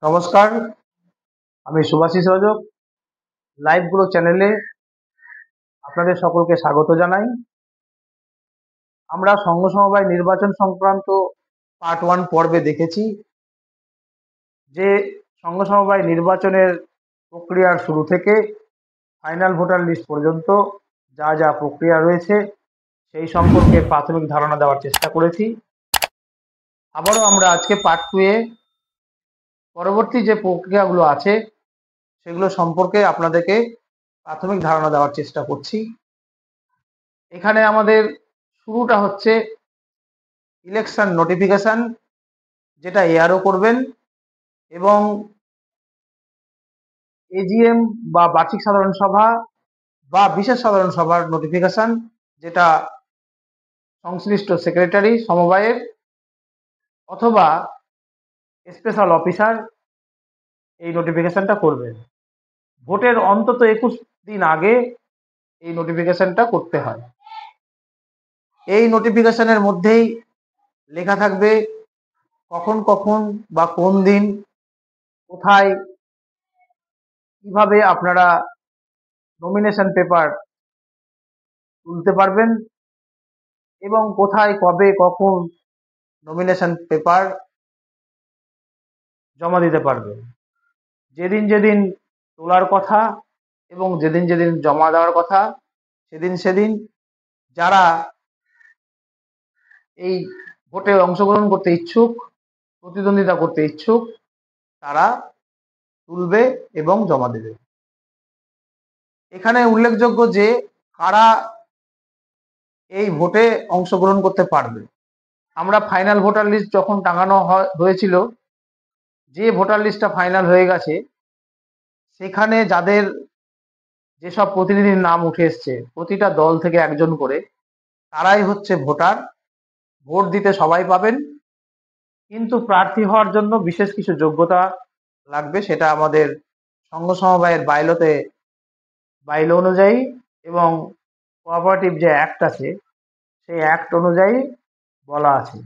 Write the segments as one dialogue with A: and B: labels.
A: নমস্কার, আমি শুভাশিস রজক। লাইভ গুলো চ্যানেলে আপনাদের সকলকে স্বাগত জানাই। আমরা সংঘ সমবায় নির্বাচন সংক্রান্ত পার্ট 1 পর্বে দেখেছি যে সংঘ সমবায় নির্বাচনের প্রক্রিয়ার শুরু থেকে ফাইনাল ভোটার লিস্ট পর্যন্ত যা যা প্রক্রিয়া রয়েছে সেই সম্পর্কে প্রাথমিক ধারণা দেওয়ার চেষ্টা করেছি। আবারও আমরা আজকে পার্ট 2 এ পরবর্তী যে প্রক্রিয়াগুলো আছে সেগুলো সম্পর্কে আপনাদেরকে প্রাথমিক ধারণা দেওয়ার চেষ্টা করছি। এখানে আমাদের শুরুটা হচ্ছে ইলেকশন নোটিফিকেশন, যেটা এআরও করবেন, এবং এজিএম বা বার্ষিক সাধারণ সভা বা বিশেষ সাধারণ সভার নোটিফিকেশন, যেটা সংশ্লিষ্ট সেক্রেটারি সমবায়ের অথবা স্পেশাল অফিসার এই নোটিফিকেশনটা করবেন। ভোটের অন্তত 21 দিন আগে এই নোটিফিকেশনটা করতে হয়। এই নোটিফিকেশনের মধ্যেই লেখা থাকবে কখন কখন বা কোন দিন কোথায় কিভাবে আপনারা নমিনেশন পেপার তুলতে পারবেন এবং কোথায় কবে কখন নমিনেশন পেপার জমা দিতে পারবেন। যেদিন যেদিন তোলার কথা এবং যেদিন যেদিন জমা দেওয়ার কথা সেদিন সেদিন যারা এই ভোটে অংশগ্রহণ করতে ইচ্ছুক, প্রতিদ্বন্দ্বিতা করতে ইচ্ছুক, তারা তুলবে এবং জমা দেবে। এখানে উল্লেখযোগ্য যে কারা এই ভোটে অংশগ্রহণ করতে পারবে। আমরা ফাইনাল ভোটার লিস্ট যখন টাঙানো হয়েছিল, যে ভোটার লিস্টটা ফাইনাল হয়ে গেছে সেখানে যাদের যেসব প্রতিনিধির নাম উঠে এসছে প্রতিটা দল থেকে একজন করে, তারাই হচ্ছে ভোটার। ভোট দিতে সবাই পাবেন, কিন্তু প্রার্থী হওয়ার জন্য বিশেষ কিছু যোগ্যতা লাগবে। সেটা আমাদের সংঘ সমবায়ের বাইলো অনুযায়ী এবং কোঅপারেটিভ যে অ্যাক্ট আছে সেই অ্যাক্ট অনুযায়ী বলা আছে।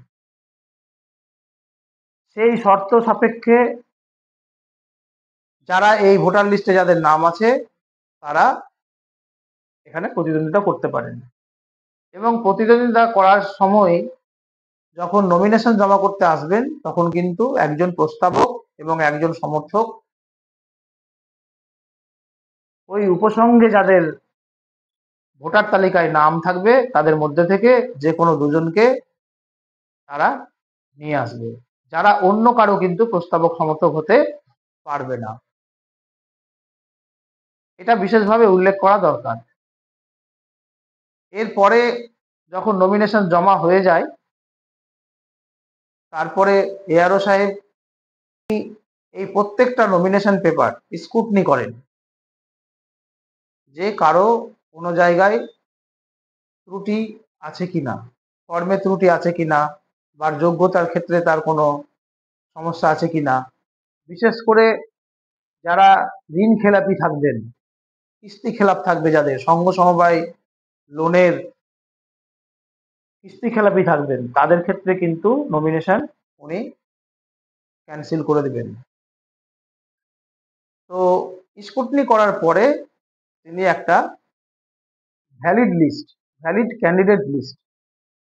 A: সেই শর্ত সাপেক্ষে যারা এই ভোটার লিস্টে যাদের নাম আছে তারা এখানে প্রতিদ্বন্দ্বিতা করতে পারেন। এবং প্রতিদ্বন্দ্বিতা করার সময় যখন নমিনেশন জমা করতে আসবেন তখন কিন্তু একজন প্রস্তাবক এবং একজন সমর্থক ওই উপসংঘে যাদের ভোটার তালিকায় নাম থাকবে তাদের মধ্যে থেকে যে কোনো দুজনকে তারা নিয়ে আসবে, যারা অন্য কারো কিন্তু প্রস্তাবক সমর্থক হতে পারবে না। এটা বিশেষভাবে উল্লেখ করা দরকার। এরপরে যখন নমিনেশন জমা হয়ে যায় তারপরে এআরও সাহেব এই প্রত্যেকটা নমিনেশন পেপার স্ক্রুটনি করেন যে কারো কোনো জায়গায় ত্রুটি আছে কিনা, কর্মে ত্রুটি আছে কিনা, বা যোগ্যতার ক্ষেত্রে তার কোনো সমস্যা আছে কিনা। বিশেষ করে যারা ঋণ খেলাপি থাকবেন, কিস্তি খেলাপ থাকবে, যাদের সংঘ সমবায় লোনের কিস্তি খেলাপি থাকবেন, তাদের ক্ষেত্রে কিন্তু নমিনেশন উনি ক্যান্সেল করে দেবেন। তো স্ক্রুটনি করার পরে তিনি একটা ভ্যালিড ক্যান্ডিডেট লিস্ট,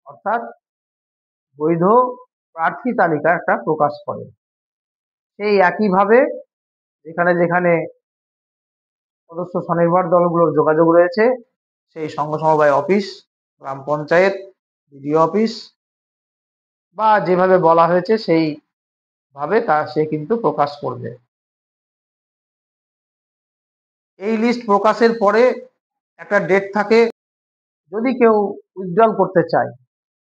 A: অর্থাৎ বৈধ প্রার্থী তালিকা একটা প্রকাশ করে। সেই একইভাবে যেখানে যেখানে সদস্য স্বনির্ভর দলগুলোর যোগাযোগ রয়েছে সেই সংঘ সমবায় অফিস, গ্রাম পঞ্চায়েত, বিডিও অফিস বা যেভাবে বলা হয়েছে সেইভাবে সে কিন্তু প্রকাশ করবে। এই লিস্ট প্রকাশের পরে একটা ডেট থাকে, যদি কেউ উইথড্রল করতে চায়,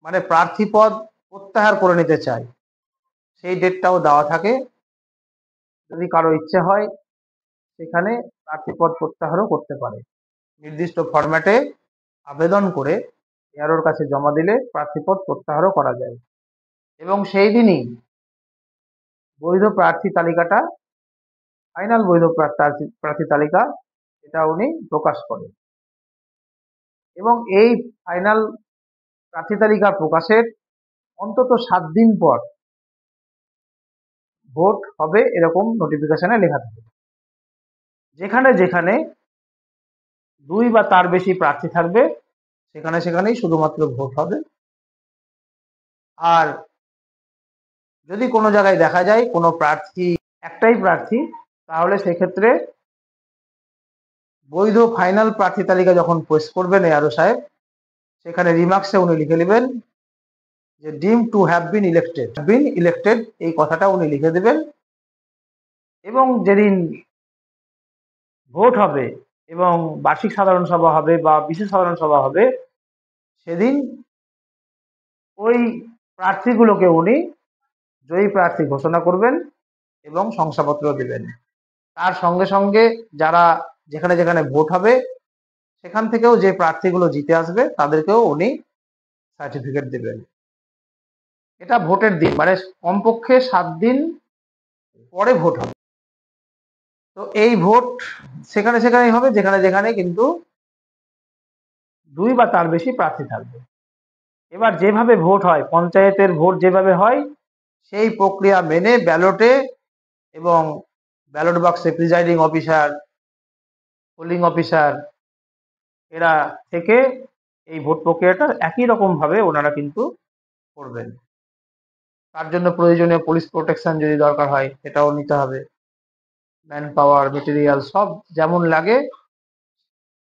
A: মানে প্রার্থী পদ প্রত্যাহার করে নিতে চায়, সেই ডেটটাও দেওয়া থাকে। যদি কারো ইচ্ছে হয় সেখানে প্রার্থী পদ প্রত্যাহারও করতে পারে। নির্দিষ্ট ফরম্যাটে আবেদন করে এআরওর কাছে জমা দিলে প্রার্থীপদ প্রত্যাহারও করা যায় এবং সেই দিনই বৈধ প্রার্থী তালিকাটা, ফাইনাল বৈধ প্রার্থী তালিকা, এটা উনি প্রকাশ করেন। এবং এই ফাইনাল প্রার্থী তালিকা প্রকাশের অন্তত 7 দিন পর ভোট হবে এরকম নোটিফিকেশনে লেখা থাকে। যেখানে যেখানে 2 বা তার বেশি প্রার্থী থাকবে সেখানে সেখানেই শুধুমাত্র ভোট হবে। আর যদি কোনো জায়গায় দেখা যায় কোনো প্রার্থী একটাই প্রার্থী, তাহলে সেক্ষেত্রে বৈধ ফাইনাল প্রার্থী তালিকা যখন পোস্ট করবেন এআরও সাহেব, সেখানে রিমার্কসে উনি লিখে নেবেন যে ডিম টু হ্যাভ বিন ইলেক্টেড, এই কথাটা উনি লিখে দেবেন। এবং যেদিন ভোট হবে এবং বার্ষিক সাধারণ সভা হবে বা বিশেষ সাধারণ সভা হবে, সেদিন ওই প্রার্থীগুলোকে উনি জয়ী প্রার্থী ঘোষণা করবেন এবং শংসাপত্র দেবেন। তার সঙ্গে সঙ্গে যারা যেখানে যেখানে ভোট হবে সেখান থেকেও যে প্রার্থীগুলো জিতে আসবে তাদেরকেও উনি সার্টিফিকেট দেবেন। এটা ভোটের দিন, মানে কমপক্ষে 7 দিন পরে ভোট হবে। তো এই ভোট সেখানে সেখানেই হবে যেখানে যেখানে কিন্তু 2 বা তার বেশি প্রার্থী থাকবে। এবার যেভাবে ভোট হয়, পঞ্চায়েতের ভোট যেভাবে হয় সেই প্রক্রিয়া মেনে ব্যালটে এবং ব্যালট বাক্সে প্রিজাইডিং অফিসার, পোলিং অফিসার এরা থেকে এই ভোট প্রক্রিয়াটা একই রকম ভাবে ওনারা কিন্তু করবেন। তার জন্য প্রয়োজনীয় পুলিশ প্রোটেকশন যদি দরকার হয় সেটাও নিতে হবে। ম্যান পাওয়ার, মেটেরিয়াল সব যেমন লাগে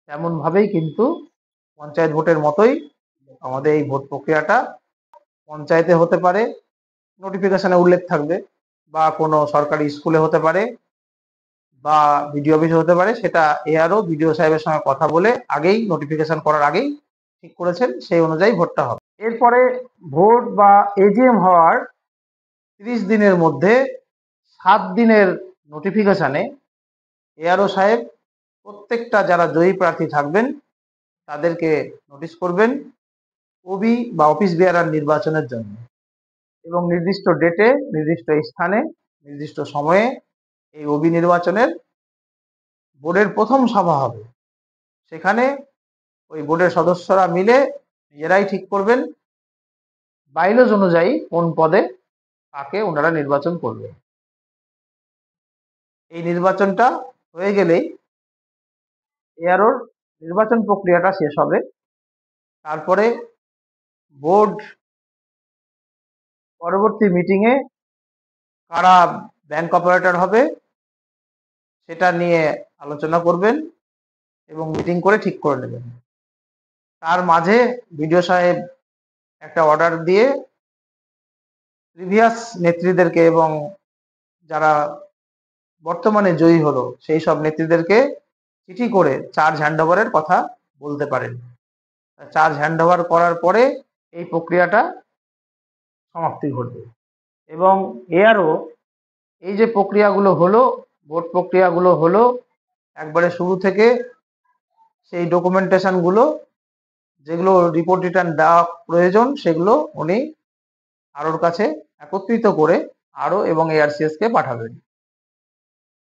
A: তেমন ভাবেই কিন্তু পঞ্চায়েত ভোটের মতোই আমাদের এই ভোট প্রক্রিয়াটা পঞ্চায়েতে হতে পারে, নোটিফিকেশনে উল্লেখ থাকবে, বা কোনো সরকারি স্কুলে হতে পারে, বা বিডিও অফিসে হতে পারে। সেটা এআরও বিডিও সাহেবের সঙ্গে কথা বলে আগেই নোটিফিকেশন করার আগেই ঠিক করেছেন, সেই অনুযায়ী ভোটটা হবে। এরপরে ভোট বা এজিএম হওয়ার 30 দিনের মধ্যে 7 দিনের নোটিফিকেশনে এআরও সাহেব প্রত্যেকটা যারা জয়ী প্রার্থী থাকবেন তাদেরকে নোটিশ করবেন ওবি বা অফিস বেয়ারার নির্বাচনের জন্য, এবং নির্দিষ্ট ডেটে, নির্দিষ্ট স্থানে, নির্দিষ্ট সময়ে এই ওবি নির্বাচনের বোর্ডের প্রথম সভা হবে। সেখানে ওই বোর্ডের সদস্যরা মিলে নিজেরাই ঠিক করবেন বাইলজ অনুযায়ী কোন পদে কাকে ওনারা নির্বাচন করবেন। এই নির্বাচনটা হয়ে গেলেই এআরওর নির্বাচন প্রক্রিয়াটা শেষ হবে। তারপরে বোর্ড পরবর্তী মিটিংয়ে কারা ব্যাংক অপারেটর হবে সেটা নিয়ে আলোচনা করবেন এবং মিটিং করে ঠিক করে নেবেন। তার মাঝে বিডিও সাহেব একটা অর্ডার দিয়ে প্রিভিয়াস নেত্রীদেরকে এবং যারা বর্তমানে জয়ী হলো সেই সব নেত্রীদেরকে চিঠি করে চার্জ হ্যান্ডওভারের কথা বলতে পারেন। চার্জ হ্যান্ডওভার করার পরে এই প্রক্রিয়াটা সমাপ্তি ঘটবে। এবং এআরও এই যে প্রক্রিয়াগুলো হলো, ভোট প্রক্রিয়াগুলো হলো, একবারে শুরু থেকে সেই ডকুমেন্টেশনগুলো যেগুলো রিপোর্ট রিটার্ন দেওয়া প্রয়োজন সেগুলো উনি আরওর কাছে একত্রিত করে আরও এবং এআরসিএসকে পাঠাবেন।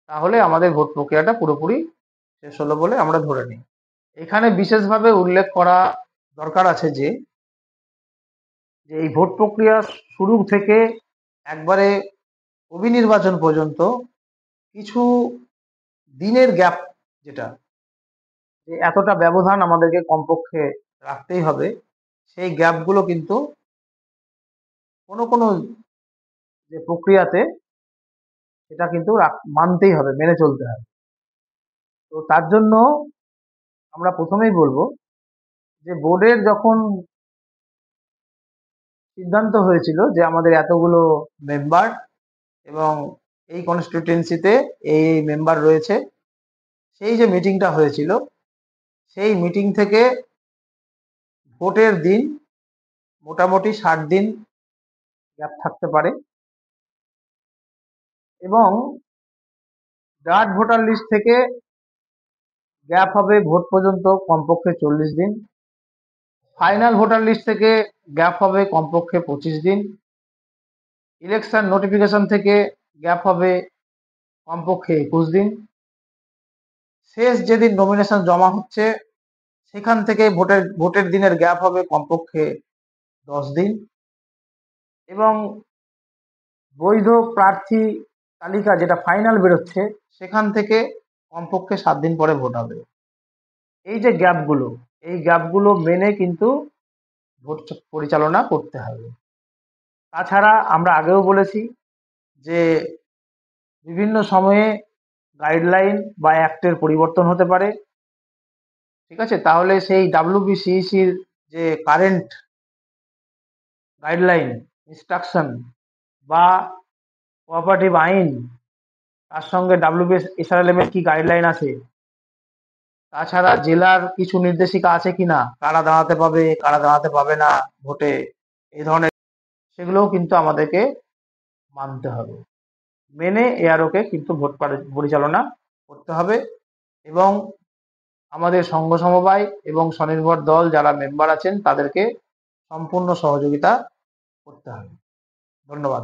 A: তাহলে আমাদের ভোট প্রক্রিয়াটা পুরোপুরি শেষ হলো বলে আমরা ধরে নিই। এখানে বিশেষভাবে উল্লেখ করা দরকার আছে যে এই ভোট প্রক্রিয়া শুরু থেকে একবারে অভিনির্বাচন পর্যন্ত কিছু দিনের গ্যাপ, যেটা যে এতটা ব্যবধান আমাদেরকে কমপক্ষে রাখতেই হবে, সেই গ্যাপগুলো কিন্তু কোনো কোনো যে প্রক্রিয়াতে সেটা কিন্তু মানতেই হবে, মেনে চলতে হবে। তো তার জন্য আমরা প্রথমেই বলবো যে বোর্ডের যখন সিদ্ধান্ত হয়েছিল যে আমাদের এতগুলো মেম্বার এবং এই কনস্টিটিউয়েন্সিতে এই মেম্বার রয়েছে, সেই যে মিটিংটা হয়েছিল সেই মিটিং থেকে ভোটের দিন মোটামুটি 60 দিন গ্যাপ থাকতে পারে, এবং ড্রাফট ভোটার লিস্ট থেকে গ্যাপ হবে ভোট পর্যন্ত কমপক্ষে 40 দিন, ফাইনাল ভোটার লিস্ট থেকে গ্যাপ হবে কমপক্ষে 25 দিন, ইলেকশন নোটিফিকেশন থেকে গ্যাপ হবে কমপক্ষে 21 দিন, শেষ যেদিন নমিনেশন জমা হচ্ছে সেখান থেকে ভোটের দিনের গ্যাপ হবে কমপক্ষে 10 দিন, এবং বৈধ প্রার্থী তালিকা যেটা ফাইনাল বেরোচ্ছে সেখান থেকে কমপক্ষে 7 দিন পরে ভোট হবে। এই যে গ্যাপগুলো, এই গ্যাপগুলো মেনে কিন্তু ভোট পরিচালনা করতে হবে। তাছাড়া আমরা আগেও বলেছি যে বিভিন্ন সময়ে গাইডলাইন বা অ্যাক্টের পরিবর্তন হতে পারে, ঠিক আছে? তাহলে সেই WBCECর যে কারেন্ট গাইডলাইন, ইনস্ট্রাকশন বা কোঅপারেটিভ আইন, তার সঙ্গে WBSRLM এর কি গাইডলাইন আছে, তাছাড়া জেলার কিছু নির্দেশিকা আছে কিনা, কারা দাঁড়াতে পাবে কারা দাঁড়াতে পাবে না ভোটে, এই ধরনের সেগুলোও কিন্তু আমাদেরকে মানতে হবে। মেনে এআরওকে কিন্তু ভোট পরিচালনা করতে হবে এবং আমাদের সংঘ সমবায় এবং স্বনির্ভর দল যারা মেম্বার আছেন তাদেরকে সম্পূর্ণ সহযোগিতা করতে হবে। ধন্যবাদ।